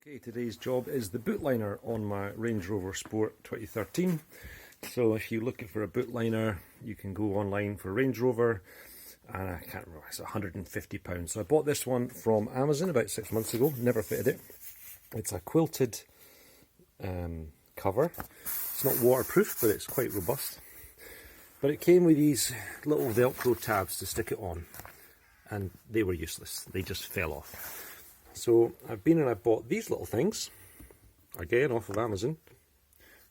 Okay, today's job is the boot liner on my Range Rover Sport 2013. So if you're looking for a boot liner, you can go online for Range Rover, and I can't remember, it's £150. So I bought this one from Amazon about 6 months ago, never fitted it. It's a quilted cover. It's not waterproof, but it's quite robust. But it came with these little Velcro tabs to stick it on, and they were useless. They just fell off. So I've been and I bought these little things, again off of Amazon.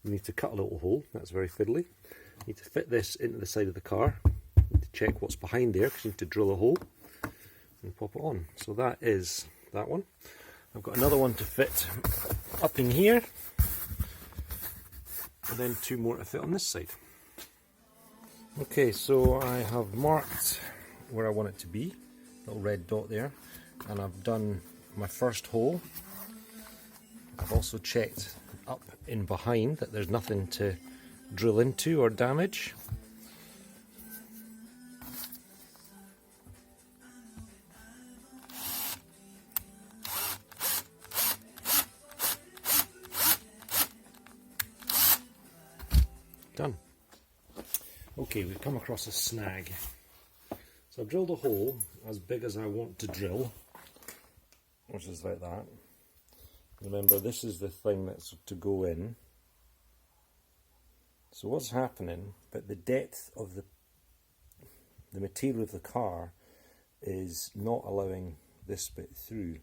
You need to cut a little hole, that's very fiddly. You need to fit this into the side of the car. You need to check what's behind there, because you need to drill a hole and pop it on. So that is that one. I've got another one to fit up in here, and then two more to fit on this side. Okay, so I have marked where I want it to be, little red dot there, and I've done my first hole. I've also checked up in behind that there's nothing to drill into or damage. Done. Okay, we've come across a snag. So I've drilled a hole as big as I want to drill, which is like that. Remember, this is the thing that's to go in. So what's happening, but the depth of the material of the car is not allowing this bit through.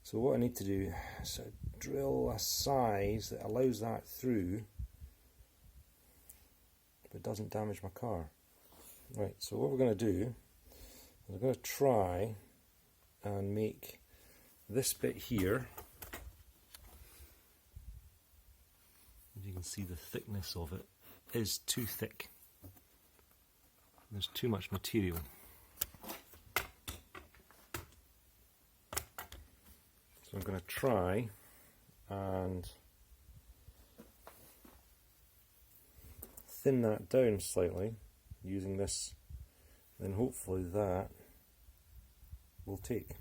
So what I need to do is drill a size that allows that through, but doesn't damage my car. Right, so what we're going to do, we're going to try and make this bit here, as you can see the thickness of it is too thick. There's too much material. So I'm going to try and thin that down slightly using this, then hopefully that will take.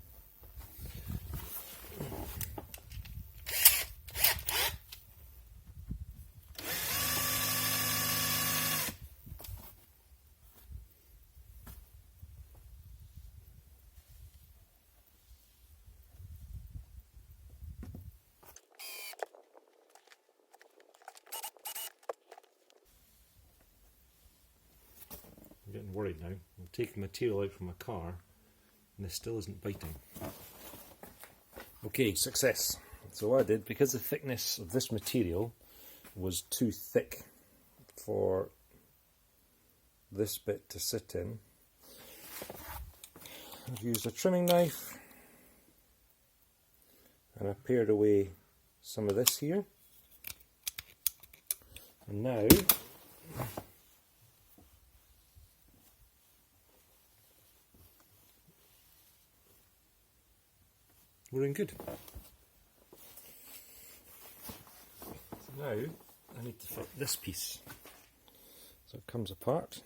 I'm getting worried now. I'm taking material out from my car and this still isn't biting. Okay, success. So what I did, because the thickness of this material was too thick for this bit to sit in, I've used a trimming knife and I pared away some of this here, and now we're in good. So now I need to fit this piece. So it comes apart.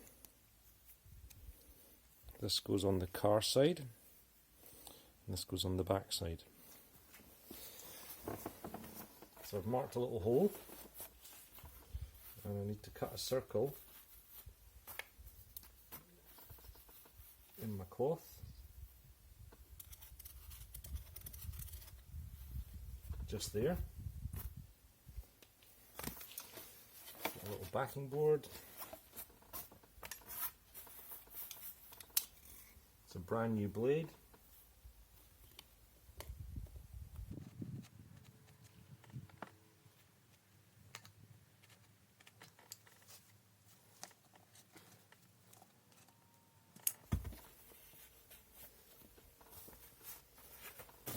This goes on the car side, and this goes on the back side. So I've marked a little hole, and I need to cut a circle in my cloth. Just there. A little backing board. It's a brand new blade.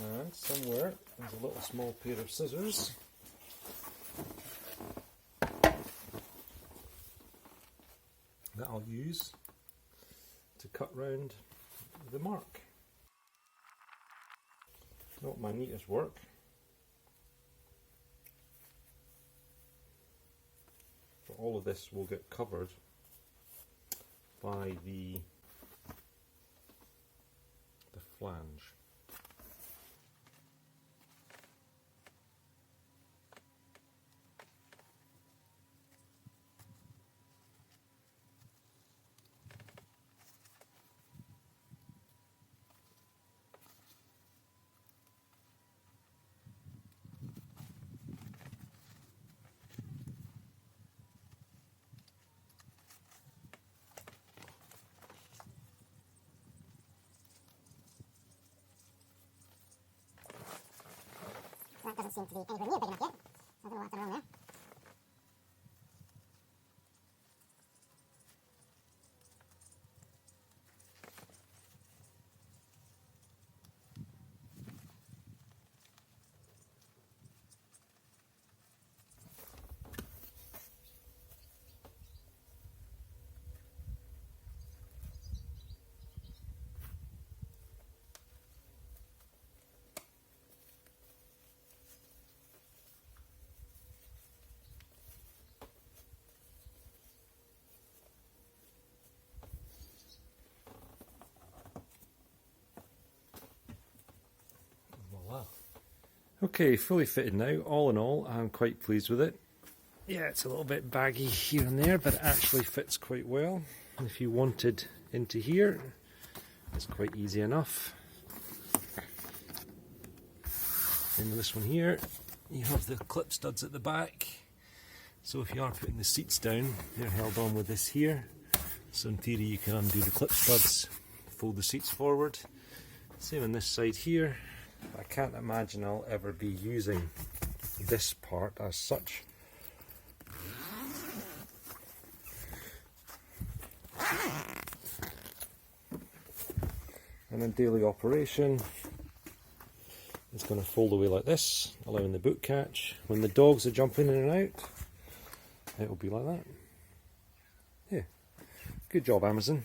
And somewhere there's a little small pair of scissors. That I'll use to cut round the mark. Not my neatest work. But all of this will get covered by the flange. doesn't seem to be anywhere near big enough yet. So I don't know what's wrong there. Okay, fully fitted now. All in all, I'm quite pleased with it. Yeah, it's a little bit baggy here and there, but it actually fits quite well. If you wanted into here, it's quite easy enough. Same with this one here. You have the clip studs at the back. So if you are putting the seats down, they're held on with this here. So in theory you can undo the clip studs, fold the seats forward. Same on this side here. I can't imagine I'll ever be using this part as such. And in daily operation, it's going to fold away like this, allowing the boot catch. When the dogs are jumping in and out, it will be like that. Yeah, good job, Amazon.